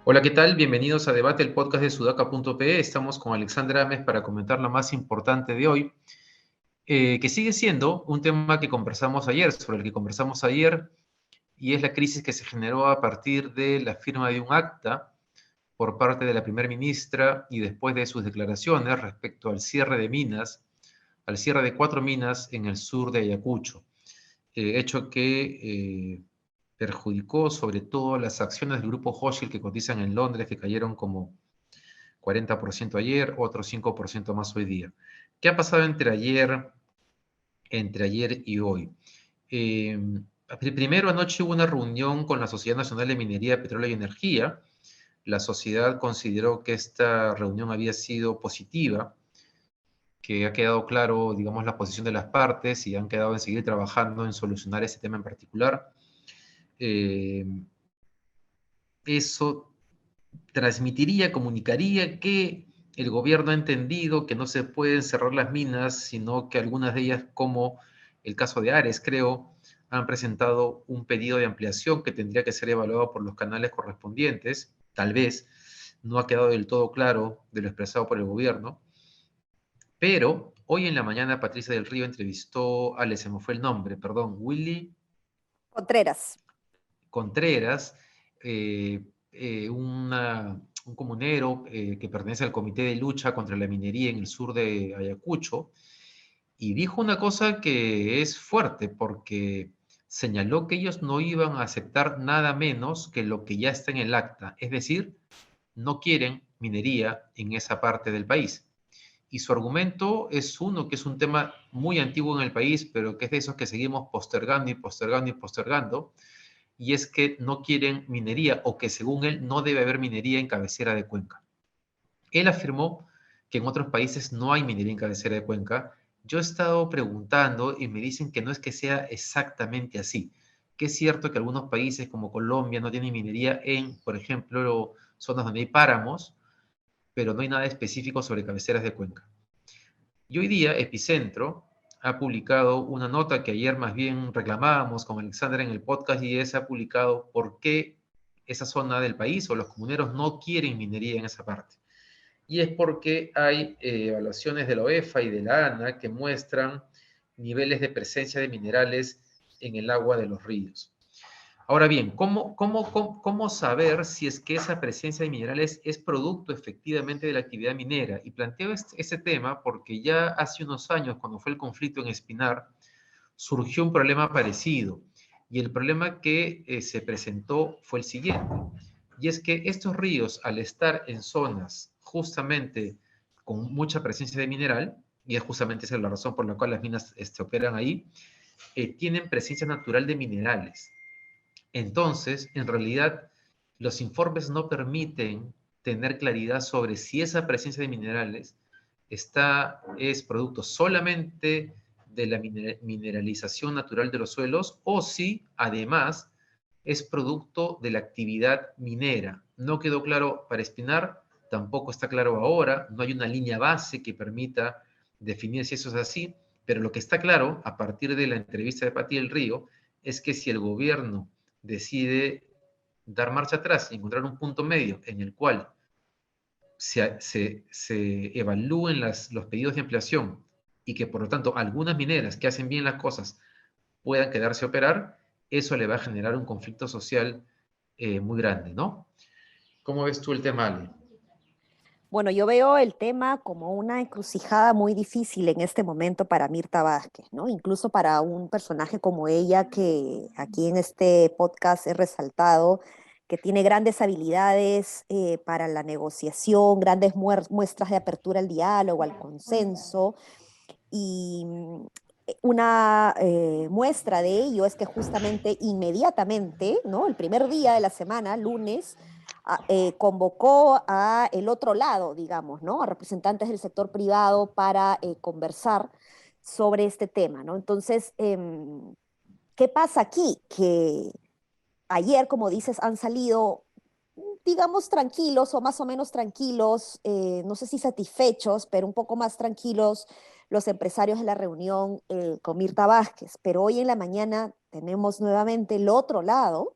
Hola, ¿qué tal? Bienvenidos a Debate, el podcast de Sudaca.pe. Estamos con Alexandra Ames para comentar lo más importante de hoy, que sigue siendo un tema que conversamos ayer, sobre el que conversamos ayer, y es la crisis que se generó a partir de la firma de un acta por parte de la primera ministra y después de sus declaraciones respecto al cierre de minas, al cierre de 4 minas en el sur de Ayacucho, hecho que perjudicó sobre todo las acciones del grupo Hochschild que cotizan en Londres, que cayeron como 40% ayer, otro 5% más hoy día. ¿Qué ha pasado entre ayer y hoy? Eh, Primero, anoche hubo una reunión con la Sociedad Nacional de Minería, Petróleo y Energía. La sociedad consideró que esta reunión había sido positiva, que ha quedado claro, digamos, la posición de las partes y han quedado en seguir trabajando en solucionar ese tema en particular. Eh, Eso transmitiría, comunicaría que el gobierno ha entendido que no se pueden cerrar las minas, sino que algunas de ellas, como el caso de Ares, creo, han presentado un pedido de ampliación que tendría que ser evaluado por los canales correspondientes. Tal vez no ha quedado del todo claro de lo expresado por el gobierno, pero hoy en la mañana Patricia del Río entrevistó, se me fue el nombre, perdón, Willy Contreras. Contreras, un comunero que pertenece al Comité de Lucha contra la Minería en el sur de Ayacucho, y dijo una cosa que es fuerte, porque señaló que ellos no iban a aceptar nada menos que lo que ya está en el acta, es decir, no quieren minería en esa parte del país. Y su argumento es uno que es un tema muy antiguo en el país, pero que es de esos que seguimos postergando y postergando y postergando, y es que no quieren minería o que según él no debe haber minería en cabecera de Cuenca. Él afirmó que en otros países no hay minería en cabecera de Cuenca. Yo he estado preguntando y me dicen que no es que sea exactamente así, que es cierto que algunos países como Colombia no tienen minería en, por ejemplo, zonas donde hay páramos, pero no hay nada específico sobre cabeceras de Cuenca. Y hoy día Epicentro ha publicado una nota que ayer más bien reclamábamos con Alexandra en el podcast, y ha publicado por qué esa zona del país o los comuneros no quieren minería en esa parte. Y es porque hay evaluaciones de la OEFA y de la ANA que muestran niveles de presencia de minerales en el agua de los ríos. Ahora bien, ¿cómo saber si es que esa presencia de minerales es producto efectivamente de la actividad minera? Y planteo ese tema porque ya hace unos años, cuando fue el conflicto en Espinar, surgió un problema parecido. Y el problema que se presentó fue el siguiente. Y es que estos ríos, al estar en zonas justamente con mucha presencia de mineral, y es justamente esa la razón por la cual las minas operan ahí, tienen presencia natural de minerales. Entonces, en realidad, los informes no permiten tener claridad sobre si esa presencia de minerales es producto solamente de la mineralización natural de los suelos o si además es producto de la actividad minera. No quedó claro para Espinar, tampoco está claro ahora, no hay una línea base que permita definir si eso es así, pero lo que está claro a partir de la entrevista de Pati del Río es que si el gobierno decide dar marcha atrás y encontrar un punto medio en el cual se evalúen los pedidos de ampliación y que por lo tanto algunas mineras que hacen bien las cosas puedan quedarse a operar, eso le va a generar un conflicto social muy grande, ¿no? ¿Cómo ves tú el tema, Ale? Bueno, yo veo el tema como una encrucijada muy difícil en este momento para Mirta Vázquez, ¿no? Incluso para un personaje como ella, que aquí en este podcast he resaltado, que tiene grandes habilidades para la negociación, grandes muestras de apertura al diálogo, al consenso, y una muestra de ello es que justamente inmediatamente, ¿no? El primer día de la semana, lunes, convocó a el otro lado, digamos, ¿no? A representantes del sector privado para conversar sobre este tema, ¿no? Entonces, ¿qué pasa aquí? Que ayer, como dices, han salido digamos, tranquilos o más o menos tranquilos, no sé si satisfechos, pero un poco más tranquilos los empresarios de la reunión con Mirta Vázquez. Pero hoy en la mañana tenemos nuevamente el otro lado,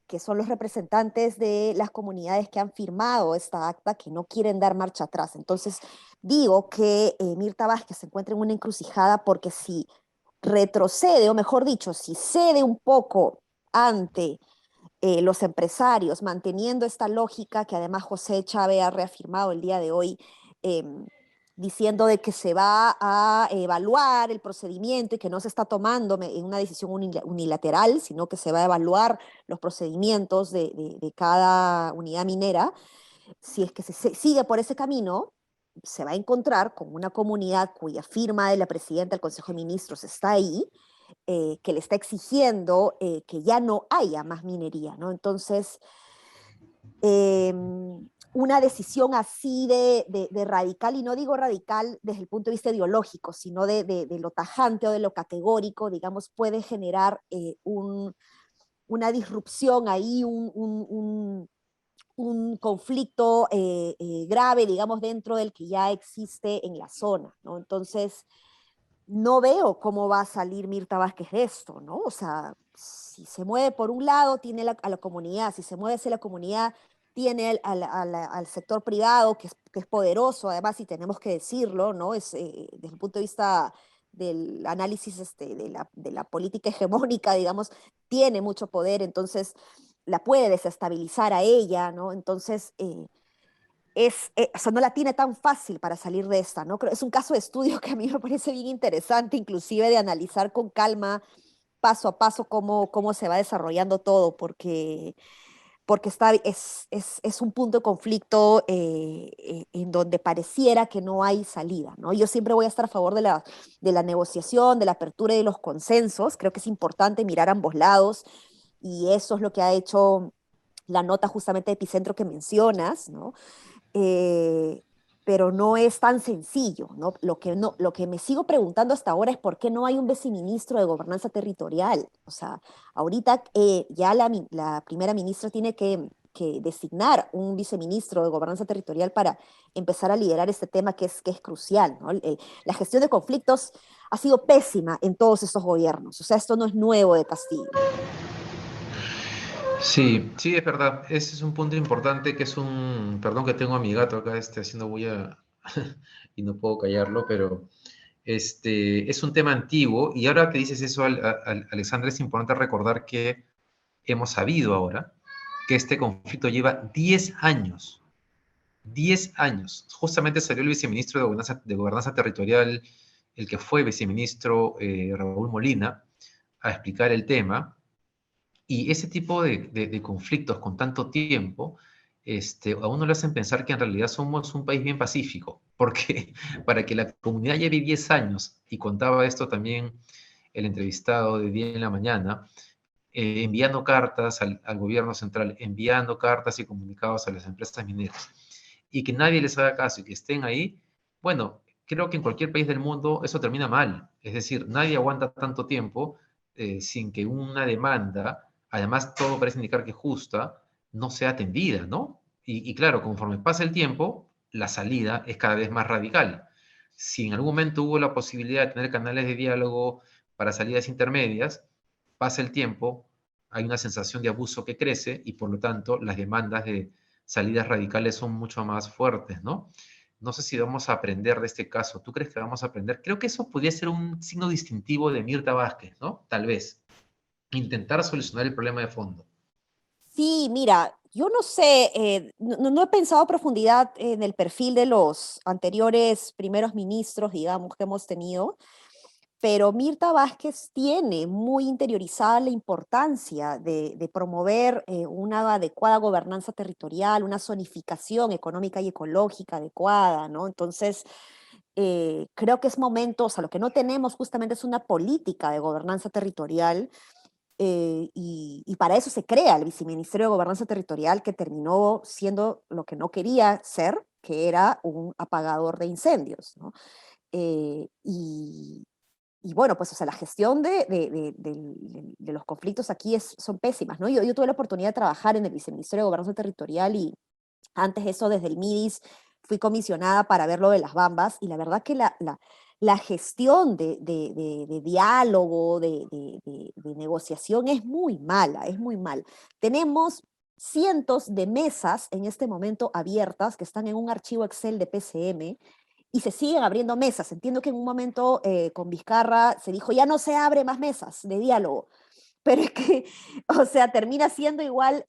que son los representantes de las comunidades que han firmado esta acta, que no quieren dar marcha atrás. Entonces, digo que Mirta Vázquez se encuentra en una encrucijada porque si retrocede, o mejor dicho, si cede un poco ante los empresarios, manteniendo esta lógica que además José Chávez ha reafirmado el día de hoy, eh, diciendo de que se va a evaluar el procedimiento y que no se está tomando una decisión unilateral, sino que se va a evaluar los procedimientos de cada unidad minera. Si es que se sigue por ese camino, se va a encontrar con una comunidad cuya firma de la presidenta del Consejo de Ministros está ahí, que le está exigiendo que ya no haya más minería, ¿no? Entonces, eh, una decisión así de radical, y no digo radical desde el punto de vista ideológico, sino de lo tajante o de lo categórico, digamos, puede generar una disrupción ahí, un conflicto grave, digamos, dentro del que ya existe en la zona, ¿no? Entonces, no veo cómo va a salir Mirta Vázquez de esto, ¿no? O sea, si se mueve por un lado, tiene a la comunidad, si se mueve hacia la comunidad, tiene al sector privado, que es poderoso, además, y tenemos que decirlo, ¿no? Es, desde el punto de vista del análisis de la política hegemónica, digamos, tiene mucho poder, entonces la puede desestabilizar a ella, ¿no? Entonces, o sea, no la tiene tan fácil para salir de esta, ¿no? Es un caso de estudio que a mí me parece bien interesante, inclusive de analizar con calma, paso a paso, cómo se va desarrollando todo, porque es un punto de conflicto en donde pareciera que no hay salida, ¿no? Yo siempre voy a estar a favor de la negociación, de la apertura y de los consensos. Creo que es importante mirar ambos lados y eso es lo que ha hecho la nota justamente de Epicentro que mencionas, ¿no? eh, pero no es tan sencillo, ¿no? Lo que me sigo preguntando hasta ahora es por qué no hay un viceministro de gobernanza territorial. O sea, ahorita ya la primera ministra tiene que designar un viceministro de gobernanza territorial para empezar a liderar este tema que es crucial, ¿no? La gestión de conflictos ha sido pésima en todos estos gobiernos. O sea, esto no es nuevo de Castillo. Sí, sí, es verdad. Ese es un punto importante que es un... Perdón que tengo a mi gato acá haciendo bulla y no puedo callarlo, pero es un tema antiguo. Y ahora que dices eso, Alexandra, es importante recordar que hemos sabido ahora que este conflicto lleva 10 años. 10 años. Justamente salió el viceministro de Gobernanza Territorial, el que fue viceministro Raúl Molina, a explicar el tema. Y ese tipo de conflictos con tanto tiempo, a uno le hacen pensar que en realidad somos un país bien pacífico, porque para que la comunidad lleve 10 años, y contaba esto también el entrevistado de Día en la Mañana, enviando cartas al gobierno central, enviando cartas y comunicados a las empresas mineras, y que nadie les haga caso y que estén ahí, bueno, creo que en cualquier país del mundo eso termina mal. Es decir, nadie aguanta tanto tiempo sin que una demanda, además todo parece indicar que justa, no sea atendida, ¿no? Y claro, conforme pasa el tiempo, la salida es cada vez más radical. Si en algún momento hubo la posibilidad de tener canales de diálogo para salidas intermedias, pasa el tiempo, hay una sensación de abuso que crece y por lo tanto las demandas de salidas radicales son mucho más fuertes, ¿no? No sé si vamos a aprender de este caso. ¿Tú crees que vamos a aprender? Creo que eso podría ser un signo distintivo de Mirta Vázquez, ¿no? Tal vez. Intentar solucionar el problema de fondo. Sí, mira, yo no sé, no he pensado a profundidad en el perfil de los anteriores primeros ministros, digamos, que hemos tenido, pero Mirta Vázquez tiene muy interiorizada la importancia de promover una adecuada gobernanza territorial, una zonificación económica y ecológica adecuada, ¿no? Entonces, creo que es momento, o sea, lo que no tenemos justamente es una política de gobernanza territorial y para eso se crea el Viceministerio de Gobernanza Territorial, que terminó siendo lo que no quería ser, que era un apagador de incendios, ¿no? Y, y bueno, pues, o sea, la gestión de los conflictos aquí son pésimas, ¿no? Yo tuve la oportunidad de trabajar en el Viceministerio de Gobernación Territorial y antes eso desde el MIDIS fui comisionada para ver lo de las Bambas y la verdad que la gestión de diálogo, de negociación es muy mala, es muy mal. Tenemos cientos de mesas en este momento abiertas que están en un archivo Excel de PCM y se siguen abriendo mesas. Entiendo que en un momento con Vizcarra se dijo, ya no se abre más mesas de diálogo, pero es que, o sea, termina siendo igual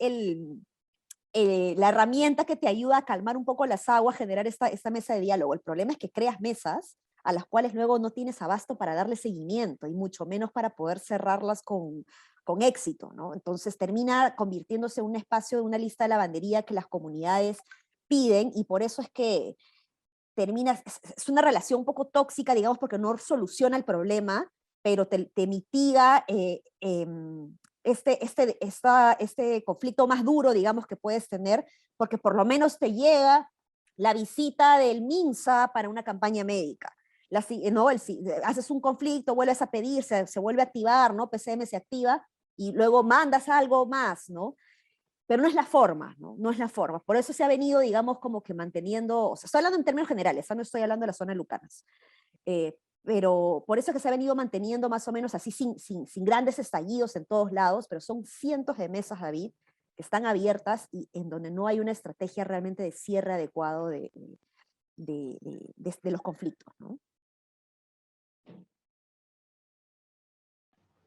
la herramienta que te ayuda a calmar un poco las aguas, generar esta mesa de diálogo. El problema es que creas mesas a las cuales luego no tienes abasto para darle seguimiento y mucho menos para poder cerrarlas con éxito, ¿no? Entonces termina convirtiéndose en un espacio de una lista de lavandería que las comunidades piden y por eso es que termina, es una relación un poco tóxica, digamos, porque no soluciona el problema, pero te mitiga este conflicto más duro, digamos, que puedes tener, porque por lo menos te llega la visita del MINSA para una campaña médica. ¿No? Haces un conflicto, vuelves a pedir, se vuelve a activar, ¿no? PCM se activa y luego mandas algo más, ¿no? Pero no es la forma, ¿no? No es la forma. Por eso se ha venido, digamos, como que manteniendo, o sea, estoy hablando en términos generales, no estoy hablando de la zona de Lucanas, pero por eso es que se ha venido manteniendo más o menos así, sin grandes estallidos en todos lados, pero son cientos de mesas, David, que están abiertas y en donde no hay una estrategia realmente de cierre adecuado de los conflictos, ¿no?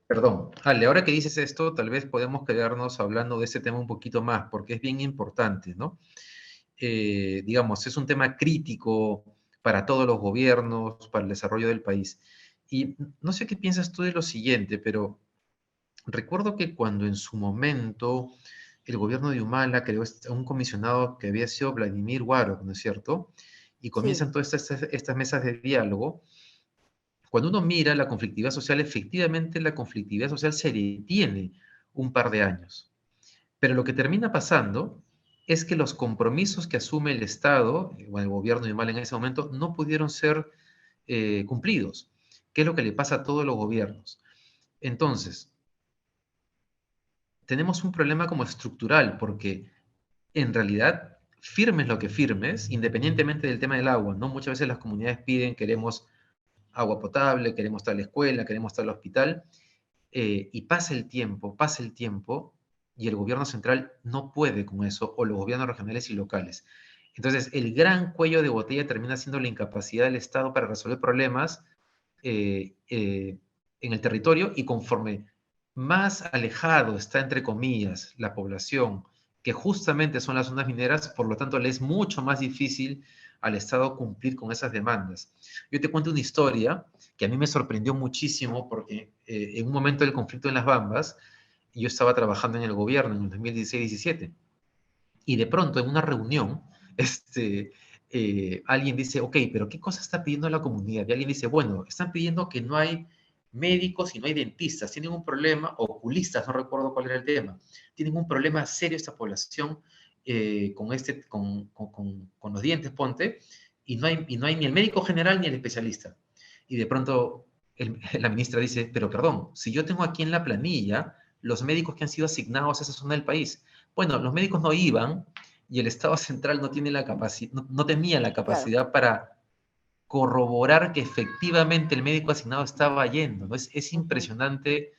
Perdón, Ale, ahora que dices esto, tal vez podemos quedarnos hablando de ese tema un poquito más, porque es bien importante, ¿no? Digamos, es un tema crítico para todos los gobiernos, para el desarrollo del país. Y no sé qué piensas tú de lo siguiente, pero recuerdo que cuando en su momento el gobierno de Humala creó un comisionado que había sido Vladimir Warov, ¿no es cierto? Y Sí, comienzan todas estas mesas de diálogo. Cuando uno mira la conflictividad social, efectivamente la conflictividad social se detiene un par de años. Pero lo que termina pasando es que los compromisos que asume el Estado, o el gobierno de Humala en ese momento, no pudieron ser cumplidos, que es lo que le pasa a todos los gobiernos. Entonces, tenemos un problema como estructural, porque en realidad, firmes lo que firmes, independientemente del tema del agua, ¿no? Muchas veces las comunidades piden, queremos agua potable, queremos tal escuela, queremos tal hospital, y pasa el tiempo, y el gobierno central no puede con eso, o los gobiernos regionales y locales. Entonces, el gran cuello de botella termina siendo la incapacidad del Estado para resolver problemas en el territorio, y conforme más alejado está, entre comillas, la población, que justamente son las zonas mineras, por lo tanto, le es mucho más difícil al Estado cumplir con esas demandas. Yo te cuento una historia que a mí me sorprendió muchísimo porque en un momento del conflicto en las Bambas, yo estaba trabajando en el gobierno en el 2016-17 y de pronto en una reunión, alguien dice, ok, pero ¿qué cosa está pidiendo la comunidad? Y alguien dice, bueno, están pidiendo que no hay médicos y no hay dentistas, tienen un problema, oculistas, no recuerdo cuál era el tema, tienen un problema serio esta población con los dientes, ponte, y no hay ni el médico general ni el especialista. Y de pronto la ministra dice, pero perdón, si yo tengo aquí en la planilla los médicos que han sido asignados a esa zona del país, bueno, los médicos no iban y el Estado central no tiene la capacidad, no tenía la claro. capacidad para corroborar que efectivamente el médico asignado estaba yendo, ¿no? Es Ujú. impresionante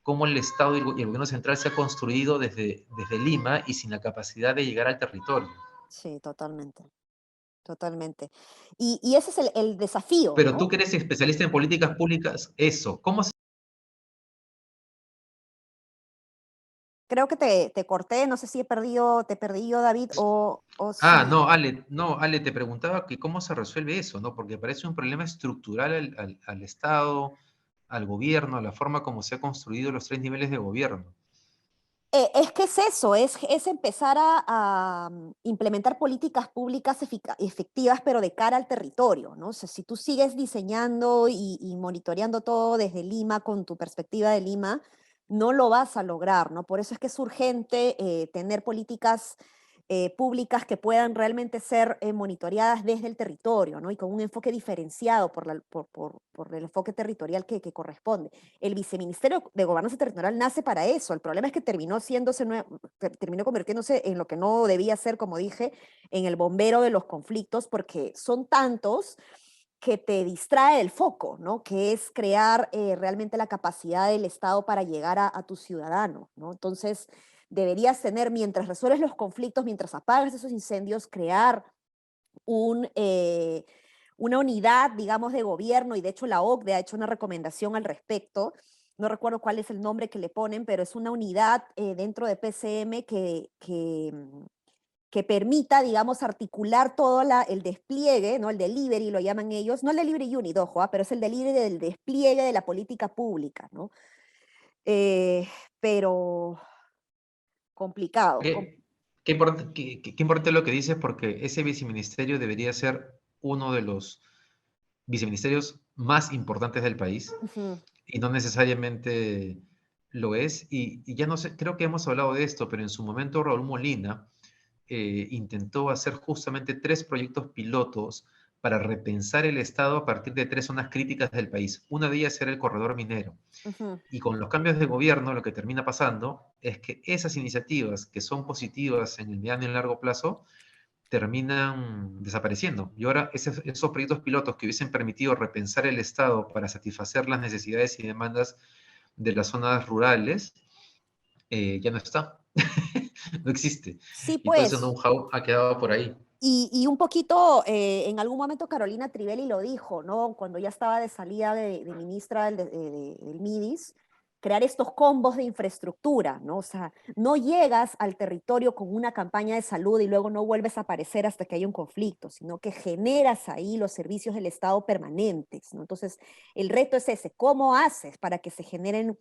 cómo el Estado y el gobierno central se ha construido desde Lima y sin la capacidad de llegar al territorio. Sí, totalmente, totalmente. Y ese es el desafío, Pero tú ¿no? que eres especialista en políticas públicas, eso, ¿cómo se... Creo que te corté, no sé si te perdí yo, David, o Ah, si... no, Ale, te preguntaba que cómo se resuelve eso, ¿no? Porque parece un problema estructural al Estado, al gobierno, a la forma como se han construido los tres niveles de gobierno. Es que es eso, es empezar a implementar políticas públicas efectivas, pero de cara al territorio, ¿no? O sea, si tú sigues diseñando y monitoreando todo desde Lima, con tu perspectiva de Lima, no lo vas a lograr, ¿no? Por eso es que es urgente tener políticas públicas que puedan realmente ser monitoreadas desde el territorio, ¿no? Y con un enfoque diferenciado por el enfoque territorial que corresponde. El Viceministerio de Gobernanza Territorial nace para eso. El problema es que terminó convirtiéndose en lo que no debía ser, como dije, en el bombero de los conflictos, porque son tantos que te distrae el foco, ¿no? Que es crear realmente la capacidad del Estado para llegar a tus ciudadanos, ¿no? Entonces, deberías tener, mientras resuelves los conflictos, mientras apagas esos incendios, crear un, una unidad, digamos, de gobierno, y de hecho la OCDE ha hecho una recomendación al respecto. No recuerdo cuál es el nombre que le ponen, pero es una unidad dentro de PCM que permita, digamos, articular todo el despliegue, ¿no? El delivery, lo llaman ellos, no el delivery unit, ojo, pero es el delivery del despliegue de la política pública, ¿no? Pero complicado. Qué importante lo que dices, porque ese viceministerio debería ser uno de los viceministerios más importantes del país Ujú. y no necesariamente lo es. Y ya no sé, creo que hemos hablado de esto, pero en su momento Raúl Molina intentó hacer justamente 3 proyectos pilotos para repensar el Estado a partir de 3 zonas críticas del país. Una de ellas era el corredor minero. Ujú. Y con los cambios de gobierno, lo que termina pasando es que esas iniciativas que son positivas en el mediano y el largo plazo terminan desapareciendo. Y ahora esos proyectos pilotos que hubiesen permitido repensar el Estado para satisfacer las necesidades y demandas de las zonas rurales, ya no está. No existe. Sí, Y todo ese pues, know-how ha quedado por ahí. y un poquito, en algún momento Carolina Trivelli lo dijo, ¿no? Cuando ya estaba de salida de ministra del MIDIS, crear estos combos de infraestructura, ¿no? O sea, no llegas al territorio con una campaña de salud y luego no vuelves a aparecer hasta que haya un conflicto, sino que generas ahí los servicios del Estado permanentes, ¿no? Entonces, el reto es ese, ¿cómo haces para que se generen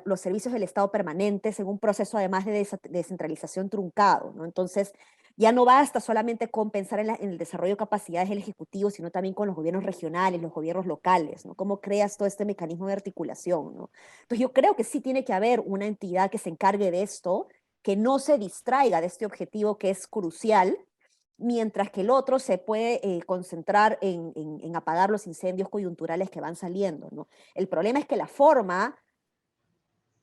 los servicios del Estado permanentes en un proceso además de descentralización truncado, ¿no? Entonces, ya no basta solamente con pensar en el desarrollo de capacidades del Ejecutivo, sino también con los gobiernos regionales, los gobiernos locales, ¿no? ¿Cómo creas todo este mecanismo de articulación, ¿no? Entonces, yo creo que sí tiene que haber una entidad que se encargue de esto, que no se distraiga de este objetivo que es crucial, mientras que el otro se puede concentrar en apagar los incendios coyunturales que van saliendo, ¿no? El problema es que la forma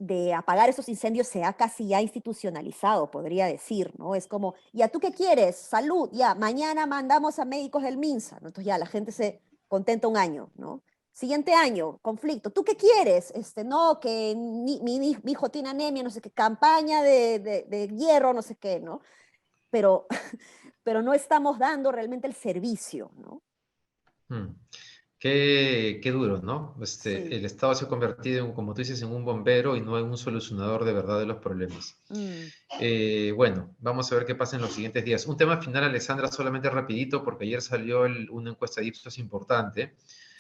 de apagar esos incendios se ha casi ya institucionalizado, podría decir, ¿no? Es como, ya, ¿tú qué quieres? Salud, ya, mañana mandamos a médicos del MINSA, ¿no? Entonces ya la gente se contenta un año, ¿no? Siguiente año, conflicto. ¿Tú qué quieres? No, que mi hijo tiene anemia, no sé qué, campaña de hierro, no sé qué, ¿no? Pero, pero no estamos dando realmente el servicio, ¿no? Mm. Qué duro, ¿no? Sí. El Estado se ha convertido, como tú dices, en un bombero y no en un solucionador de verdad de los problemas. Mm, Bueno, vamos a ver qué pasa en los siguientes días. Un tema final, Alessandra, solamente rapidito, porque ayer salió una encuesta de Ipsos importante,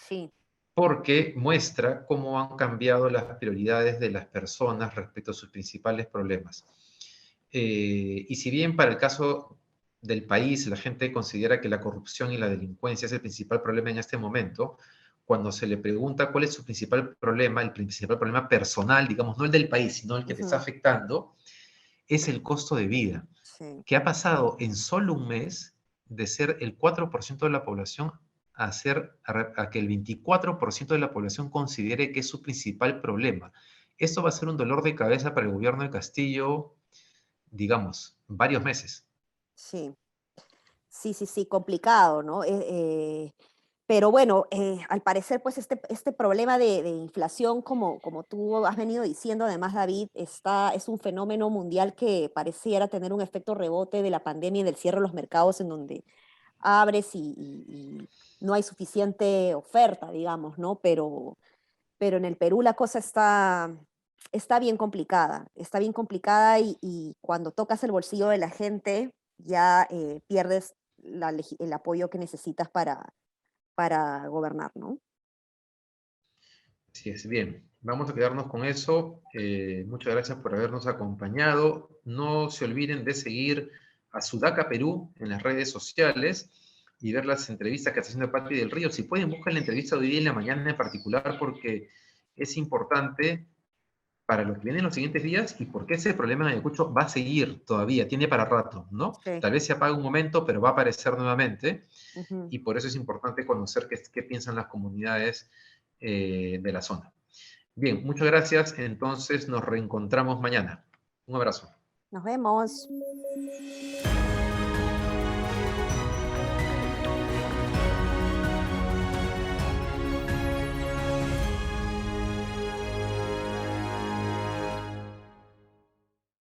sí. porque muestra cómo han cambiado las prioridades de las personas respecto a sus principales problemas. Y si bien para el caso del país la gente considera que la corrupción y la delincuencia es el principal problema en este momento, cuando se le pregunta cuál es su principal problema, el principal problema personal, digamos, no el del país, sino el que te está Ujú, afectando, es el costo de vida, sí. que ha pasado en solo un mes de ser el 4% de la población a que el 24% de la población considere que es su principal problema. Esto va a ser un dolor de cabeza para el gobierno de Castillo, digamos, varios meses. Sí. Sí, sí, sí, complicado, ¿no? Pero bueno, al parecer, pues este problema de inflación, como tú has venido diciendo, además, David, es un fenómeno mundial que pareciera tener un efecto rebote de la pandemia y del cierre de los mercados en donde abres y no hay suficiente oferta, digamos, ¿no? Pero en el Perú la cosa está bien complicada y cuando tocas el bolsillo de la gente ya pierdes el apoyo que necesitas para gobernar, ¿no? Así es, bien. Vamos a quedarnos con eso. Muchas gracias por habernos acompañado. No se olviden de seguir a Sudaca Perú en las redes sociales y ver las entrevistas que está haciendo Patri del Río. Si pueden, busquen la entrevista de hoy día en la mañana en particular porque es importante para lo que viene en los siguientes días y por qué ese problema en Ayacucho va a seguir todavía, tiene para rato, ¿no? Sí. Tal vez se apague un momento, pero va a aparecer nuevamente Ujú. y por eso es importante conocer qué piensan las comunidades de la zona. Bien, muchas gracias. Entonces nos reencontramos mañana. Un abrazo. Nos vemos.